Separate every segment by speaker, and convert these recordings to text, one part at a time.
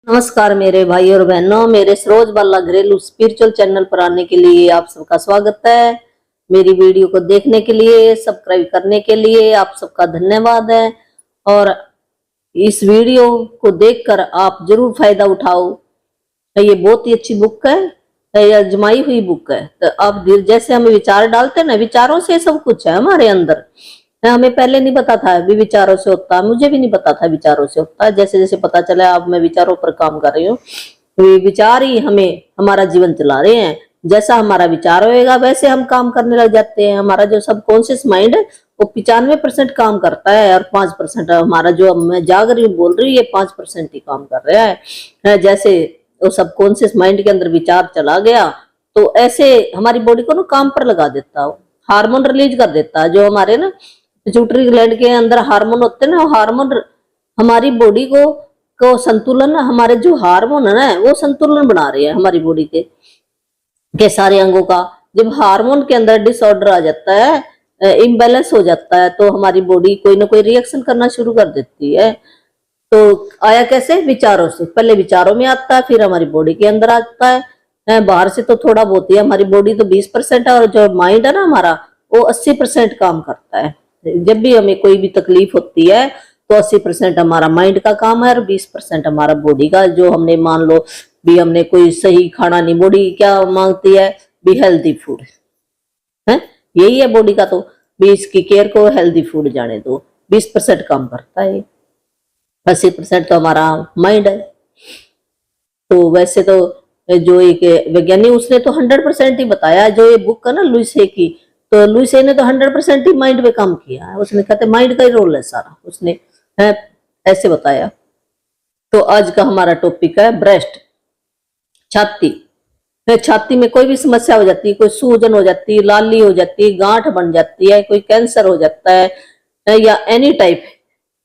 Speaker 1: नमस्कार मेरे भाई और बहनों, मेरे सरोज बाला घरेलू स्पिरिचुअल चैनल पर आने के लिए आप सबका स्वागत है। मेरी वीडियो को देखने के लिए, सब्सक्राइब करने के लिए आप सबका धन्यवाद है। और इस वीडियो को देखकर आप जरूर फायदा उठाओ। ये बहुत ही अच्छी बुक है, ये आजमाई हुई बुक है। तो आप जैसे हम विचार डालते हैं ना, विचारों से सब कुछ है हमारे अंदर। हमें पहले नहीं पता था भी विचारों से होता है, मुझे भी नहीं पता था विचारों से होता है। जैसे जैसे पता चला, अब मैं विचारों पर काम कर रही हूँ। विचार ही हमें हमारा जीवन चला रहे हैं। जैसा हमारा विचार होएगा वैसे हम काम करने लग जाते हैं। हमारा जो सबकॉन्शियस माइंड है वो 95% काम करता है और 5% हमारा जो मैं जाग रही हूँ बोल रही हूँ, ये 5% ही काम कर रहा है। जैसे वो सबकॉन्शियस माइंड के अंदर विचार चला गया तो ऐसे हमारी बॉडी को ना काम पर लगा देता है, हार्मोन रिलीज कर देता है। जो हमारे ना पिट्यूटरी ग्लैंड के अंदर हार्मोन होते हैं ना, हार्मोन हमारी बॉडी को संतुलन, हमारे जो हार्मोन है ना वो संतुलन बना रहे हैं हमारी बॉडी के सारे अंगों का। जब हार्मोन के अंदर डिसऑर्डर आ जाता है, इम्बैलेंस हो जाता है, तो हमारी बॉडी कोई ना कोई रिएक्शन करना शुरू कर देती है। तो आया कैसे? विचारों से। पहले विचारों में आता है, फिर हमारी बॉडी के अंदर आता है। बाहर से तो थोड़ा बहुत ही, हमारी बॉडी तो 20% है और जो माइंड है ना हमारा वो 80% काम करता है। जब भी हमें कोई भी तकलीफ होती है तो 80% हमारा माइंड का काम है और 20% हमारा बॉडी का। जो हमने मान लो भी हमने कोई सही खाना नहीं, बॉडी क्या मांगती है भी हेल्दी फूड है, यही है बॉडी का। तो भी इसकी केयर को हेल्दी फूड जाने दो। 20% काम करता है, 80% तो हमारा माइंड है। तो वैसे तो जो एक वैज्ञानिक उसने तो 100% ही बताया, जो ये बुक है ना लुइसे की, तो लुइसे ने तो 100% ही माइंड पे काम किया है। उसने कहते माइंड का ही रोल है सारा, उसने है ऐसे बताया। तो आज का हमारा टॉपिक है ब्रेस्ट, छाती। छाती में कोई भी समस्या हो जाती है, कोई सूजन हो जाती है, लाली हो जाती है, गांठ बन जाती है, कोई कैंसर हो जाता है या एनी टाइप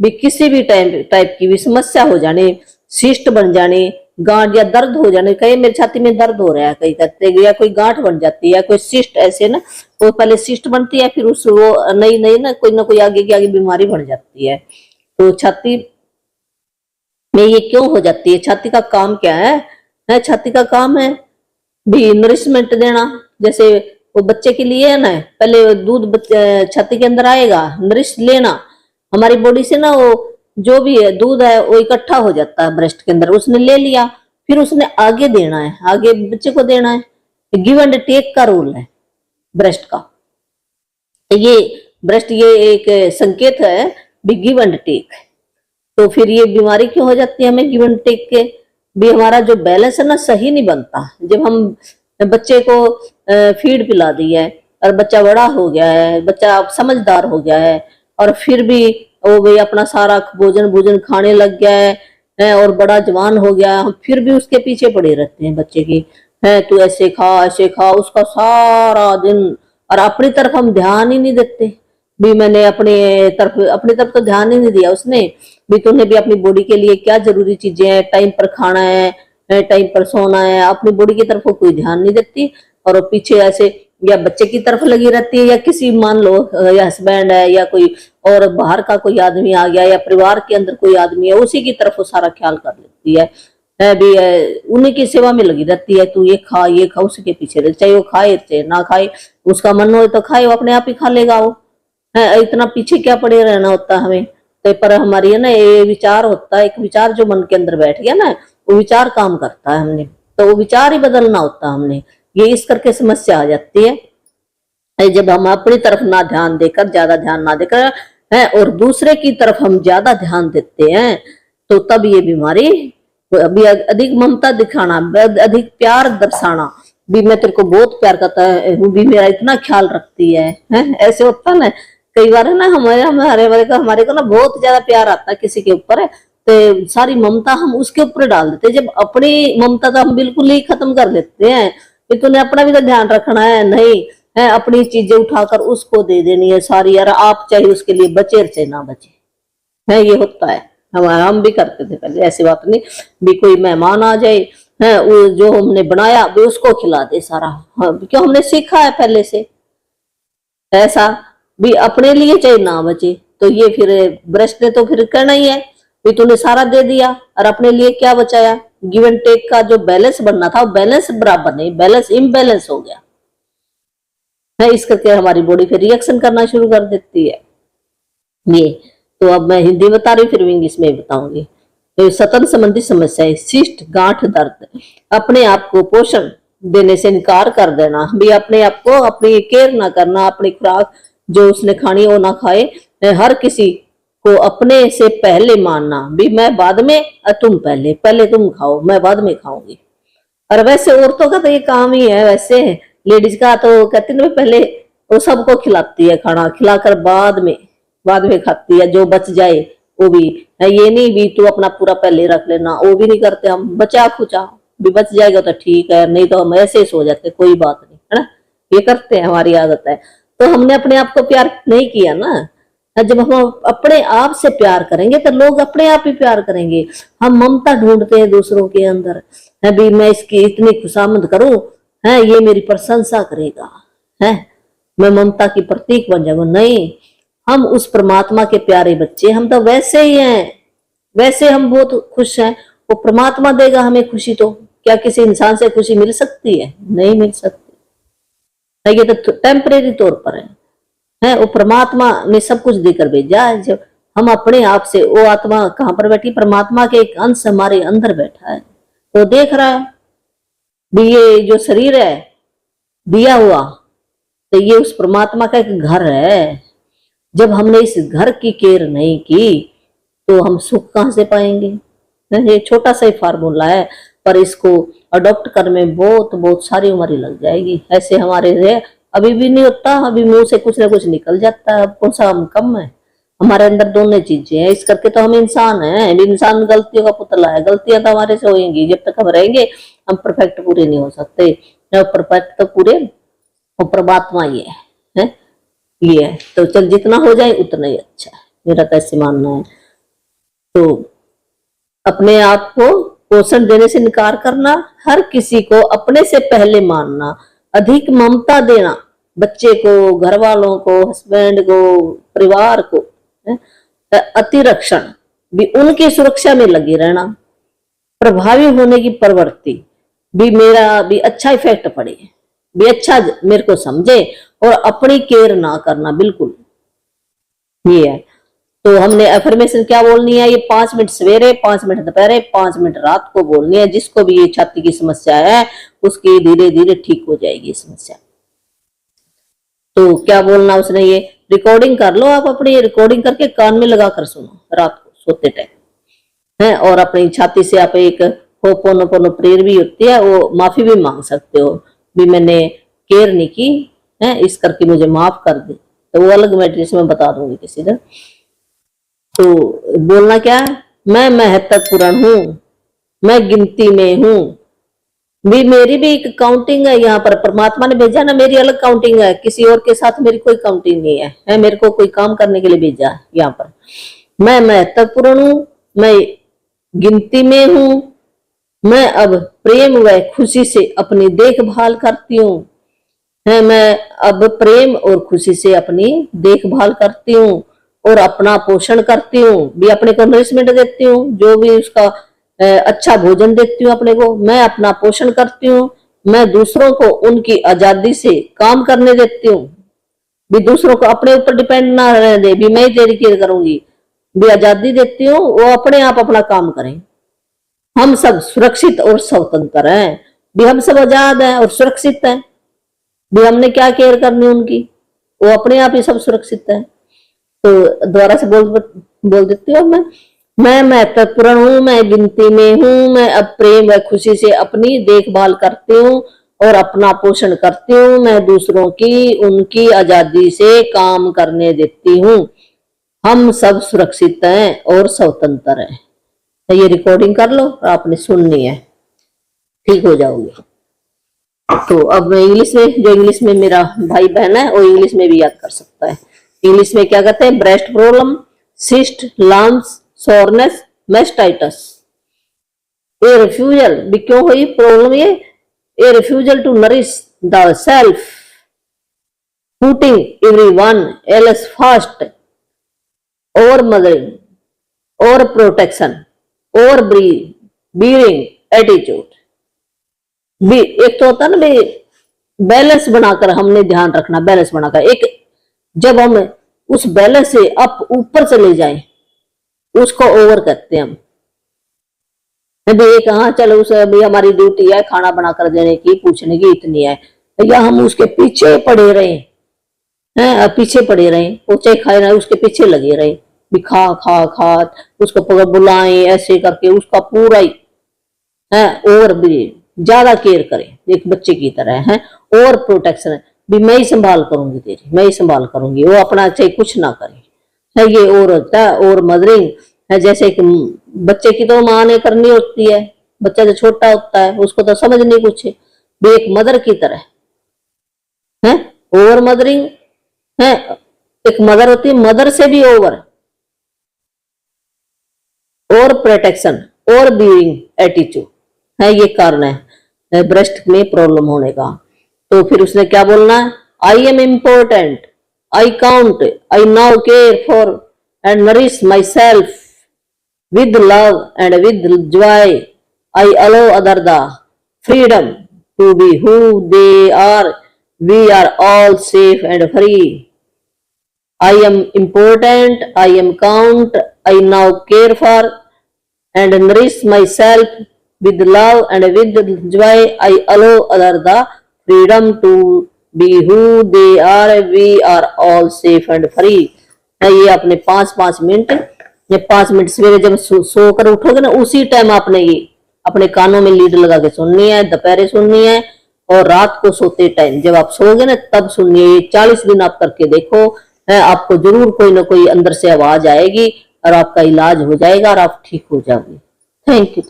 Speaker 1: भी, किसी भी टाइप की भी समस्या हो जाने, सिस्ट बन जाने, गांठ या दर्द हो जाने, कहीं मेरी छाती में दर्द हो रहा है, कहीं कहते हैं, या कोई गांठ बन जाती है, कोई सिस्ट ऐसे ना, वो पहले सिस्ट बनती है फिर उस वो नई नई ना कोई आगे की आगे बीमारी बन जाती है। तो छाती में ये क्यों हो जाती है? छाती का काम क्या है? छाती का काम है भी नरिशमेंट देना। जैसे वो बच्चे के लिए है ना, पहले दूध छाती के अंदर आएगा, नरिश लेना। हमारी बॉडी से ना वो जो भी है दूध है वो इकट्ठा हो जाता है ब्रेस्ट के अंदर, उसने ले लिया, फिर उसने आगे देना है, आगे बच्चे को देना है। गिव एंड टेक का रोल है ब्रेस्ट का। ये ब्रेस्ट ये एक संकेत है भी गिव एंड टेक। तो फिर ये बीमारी क्यों हो जाती है हमें गिव एंड टेक के? भी हमारा जो बैलेंस है ना सही नहीं बनता। जब हम बच्चे को फीड पिला दी है और बच्चा बड़ा हो गया है, बच्चा अब समझदार हो गया है, और फिर भी वो भी अपना सारा भोजन खाने लग गया है और बड़ा जवान हो गया, हम फिर भी उसके पीछे पड़े रहते हैं बच्चे की, है तू ऐसे खा उसका सारा दिन, और अपनी तरफ हम ध्यान ही नहीं देते। भी मैंने अपनी तरफ तो ध्यान ही नहीं दिया उसने भी। तूने भी अपनी बॉडी के लिए क्या जरूरी चीजें हैं, टाइम पर खाना है, टाइम पर सोना है, अपनी बॉडी की तरफ कोई ध्यान नहीं देती, और पीछे ऐसे या बच्चे की तरफ लगी रहती है, या किसी मान लो या हस्बैंड है या कोई और बाहर का कोई आदमी आ गया, या परिवार के अंदर कोई आदमी है, उसी की तरफ वो सारा ख्याल कर लेती है भी, उन्हीं की सेवा में लगी रहती है। तू ये खा उसी के पीछे रहे, चाहे वो खाए चाहे ना खाए, उसका मन हो तो खाए, वो अपने आप ही खा लेगा वो है। इतना पीछे क्या पड़े रहना होता हमें? तो पर हमारी है ना ये विचार होता है, एक विचार जो मन के अंदर बैठ गया ना, वो विचार काम करता है हमने, तो वो विचार ही बदलना होता हमने। ये इस करके समस्या आ जाती है जब हम अपनी तरफ ना ध्यान देकर, ज्यादा ध्यान ना देकर है और दूसरे की तरफ हम ज्यादा ध्यान देते हैं, तो तब ये बीमारी अभी अधिक ममता दिखाना, अधिक प्यार दर्शाना भी, मैं तेरे को बहुत प्यार करता हूँ भी, मेरा इतना ख्याल रखती है ऐसे होता ना कई बार है ना। हमारे को ना बहुत ज्यादा प्यार आता है किसी के ऊपर, तो सारी ममता हम उसके ऊपर डाल देते हैं। जब अपनी ममता तो हम बिल्कुल ही खत्म कर देते हैं कि तूने अपना भी तो ध्यान रखना है, नहीं है अपनी चीजें उठाकर उसको दे देनी है सारी, यार आप चाहे उसके लिए बचे चाहे ना बचे है, ये होता है। हम भी करते थे पहले, ऐसी बात नहीं भी कोई मेहमान आ जाए है वो जो हमने बनाया भी उसको खिला दे सारा, हाँ, क्यों हमने सीखा है पहले से ऐसा भी, अपने लिए चाहे ना बचे। तो ये फिर ब्रेस्ट ने तो फिर करना ही है भी, तूने सारा दे दिया और अपने लिए क्या बचाया? गिव एंड टेक का जो बैलेंस बनना था वो बैलेंस बराबर नहीं, बैलेंस इम्बैलेंस हो गया है। इस करके हमारी बॉडी फिर रिएक्शन करना शुरू कर देती है। ये तो अब मैं हिंदी बता रही हूँ, फिर इंग्लिश में बताऊंगी। तो सतन संबंधी समस्या है, सिस्ट गांठ दर्द, अपने आप को पोषण देने से इनकार कर देना, भी अपने आप को अपनी केयर ना करना, अपनी खुराक जो उसने खानी वो ना खाए, हर किसी को अपने से पहले मानना, भी मैं बाद में तुम पहले, पहले तुम खाओ मैं बाद में खाऊंगी। और वैसे औरतों का तो ये काम ही है, वैसे लेडीज का तो कहती है पहले वो सबको खिलाती है खाना, खिलाकर बाद में खाती है, जो बच जाए वो भी है। ये नहीं भी तू अपना पूरा पहले रख लेना, वो भी नहीं करते हम, बचा खुचा भी बच जाएगा तो ठीक है, नहीं तो हम ऐसे सो जाते, कोई बात नहीं है ना, ये करते हैं, हमारी आदत है। तो हमने अपने आप को प्यार नहीं किया ना। जब हम अपने आप से प्यार करेंगे तो लोग अपने आप ही प्यार करेंगे। हम ममता ढूंढते हैं दूसरों के अंदर, है भी मैं इसकी इतनी खुशामद करूं, है ये मेरी प्रशंसा करेगा, है मैं ममता की प्रतीक बन जाऊंगा। नहीं, हम उस परमात्मा के प्यारे बच्चे, हम तो वैसे ही हैं, वैसे हम बहुत खुश हैं, वो परमात्मा देगा हमें खुशी। तो क्या किसी इंसान से खुशी मिल सकती है? नहीं मिल सकती, ये तो टेम्परेरी तौर पर है। वो परमात्मा ने सब कुछ देकर भेजा है। जब हम अपने आप से, वो आत्मा कहां पर बैठी? परमात्मा के एक अंश हमारे अंदर बैठा है, तो देख रहा है भी ये जो शरीर है दिया हुआ, तो ये उस परमात्मा का एक घर है। जब हमने इस घर की केयर नहीं की तो हम सुख कहां से पाएंगे? ये छोटा सा ही फार्मूला है, पर इसको अडॉप्ट करने में बहुत बहुत सारी उम्र लग जाएगी। ऐसे हमारे से अभी भी नहीं होता, अभी मुंह से कुछ ना कुछ निकल जाता है। कौन सा हम कम है? हमारे अंदर दोनों चीजें हैं, इस करके तो हम इंसान हैं। इंसान गलतियों का पुतला है, गलतियां तो हमारे से होंगी। जब तक हम रहेंगे हम परफेक्ट पूरे नहीं हो सकते। परफेक्ट तो पूरे वो परमात्मा ही है, ये है। तो चल जितना हो जाए उतना ही अच्छा है, मेरा तो ऐसे मानना है। तो अपने आप को पोषण देने से इनकार करना, हर किसी को अपने से पहले मानना, अधिक ममता देना, बच्चे को, घर वालों को, हस्बैंड को, परिवार को, अतिरक्षण भी, उनकी सुरक्षा में लगे रहना, प्रभावी होने की प्रवृत्ति भी, मेरा भी अच्छा इफेक्ट पड़े, भी अच्छा मेरे को समझे, और अपनी केयर ना करना बिल्कुल, ये है। तो हमने अफर्मेशन क्या बोलनी है? ये 5 मिनट सवेरे, 5 मिनट दोपहर, 5 मिनट रात को बोलनी है। जिसको भी ये छाती की समस्या है उसकी धीरे धीरे ठीक हो जाएगी समस्या। तो क्या बोलना उसने? ये रिकॉर्डिंग कर लो आप अपनी, रिकॉर्डिंग करके कान में लगा कर सुनो रात को सोते टाइम है। और अपनी छाती से आप एक होपोनोपोनो प्रेयर भी होती है, वो माफी भी मांग सकते हो, भी मैंने केयर नहीं की है, इस करके मुझे माफ कर दे। तो वो अलग मेडिटेशन में बता दूंगी किसी दिन। तो बोलना क्या है? मैं महत्वपूर्ण हूं, मैं गिनती में हूं, भी मेरी भी एक काउंटिंग है यहाँ पर। परमात्मा ने भेजा ना, मेरी अलग काउंटिंग है, किसी और के साथ मेरी कोई काउंटिंग नहीं है। मेरे को कोई काम करने के लिए भेजा है यहाँ पर। मैं महत्वपूर्ण हूं, मैं गिनती में हूं, मैं अब प्रेम व खुशी से अपनी देखभाल करती हूँ, है मैं अब प्रेम और खुशी से अपनी देखभाल करती हूँ और अपना पोषण करती हूँ, भी अपने को नरिशमेंट देती हूँ, जो भी उसका अच्छा भोजन देती हूँ अपने को, मैं अपना पोषण करती हूँ। मैं दूसरों को उनकी आजादी से काम करने देती हूँ, भी दूसरों को अपने ऊपर डिपेंड ना रहने दे, भी मैं ही तेरी केयर करूंगी, भी आजादी देती हूँ, वो अपने आप अपना काम करें। हम सब सुरक्षित और स्वतंत्र हैं, भी हम सब आजाद हैं और सुरक्षित हैं, भी हमने क्या केयर करनी उनकी, वो अपने आप ही सब सुरक्षित है। तो दोबारा से बोल देती हूँ मैं महत्वपूर्ण हूँ, मैं गिनती में हूँ, मैं अब प्रेम व खुशी से अपनी देखभाल करती हूँ और अपना पोषण करती हूँ। मैं दूसरों की उनकी आजादी से काम करने देती हूँ। हम सब सुरक्षित हैं और स्वतंत्र हैं। तो ये रिकॉर्डिंग कर लो, आपने सुननी है, ठीक हो जाओगे। तो अब मैं इंग्लिश में, जो इंग्लिश में मेरा भाई बहन है वो इंग्लिश में भी याद कर सकता है। इंग्लिश में क्या कहते हैं? Breast problem, cyst, lumps, soreness, mastitis. A refusal भी क्यों हुई प्रॉब्लम? ये a refusal to nourish the self, putting everyone else first, और मदरिंग, और प्रोटेक्शन, और bearing एटीट्यूड। भी एक तो होता है ना भी बैलेंस बनाकर हमने ध्यान रखना, बैलेंस बनाकर। एक जब हम उस बैलेंस से अप ऊपर चले जाएं उसको ओवर करते हैं हम। भी एक हाँ चलो उस अभी हमारी ड्यूटी है खाना बनाकर देने की, पूछने की इतनी है, या हम उसके पीछे पड़े रहे हैं, पीछे पड़े रहे, पोचे खाए रहे, उसके पीछे लगे रहे भी खा खा खा, उसको पकड़ बुलाएं ऐसे करके उसका पूरा ही है और भी ज्यादा केयर करें एक बच्चे की तरह है, और प्रोटेक्शन भी मैं ही संभाल करूंगी तेरी, मैं ही संभाल करूंगी, वो अपना चाहे कुछ ना करे है। ये और होता है और मदरिंग है, जैसे कि बच्चे की तो माँ ने करनी होती है, बच्चा जो छोटा होता है उसको तो समझ नहीं कुछ भी एक मदर की तरह है। ओवर मदरिंग है, एक मदर होती है मदर से भी ओवर, और प्रोटेक्शन और बीइंग एटीट्यूड है, ये कारण है ब्रेस्ट में प्रॉब्लम होने का। तो फिर उसने क्या बोलना है, I am important, I count, I now care for and nourish my self with love and with joy. I allow other the freedom to be who they are. We are all safe and free. I am important, I am count, I now care for and nourish myself with love and with joy. I allow other the freedom to be who they are. We are all safe and free. ये अपने 5-5 minute, ये 5 minute सवेरे जब सोकर उठोगे ना उसी time आपने ये अपने कानों में लीड लगा के सुननी है, दोपहर सुननी है और रात को सोते टाइम जब आप सोओगे ना तब सुनिए। ये 40 दिन आप करके देखो, है आपको जरूर कोई ना कोई अंदर से आवाज आएगी और आपका इलाज हो जाएगा और आप ठीक हो जाओगे। Thank you.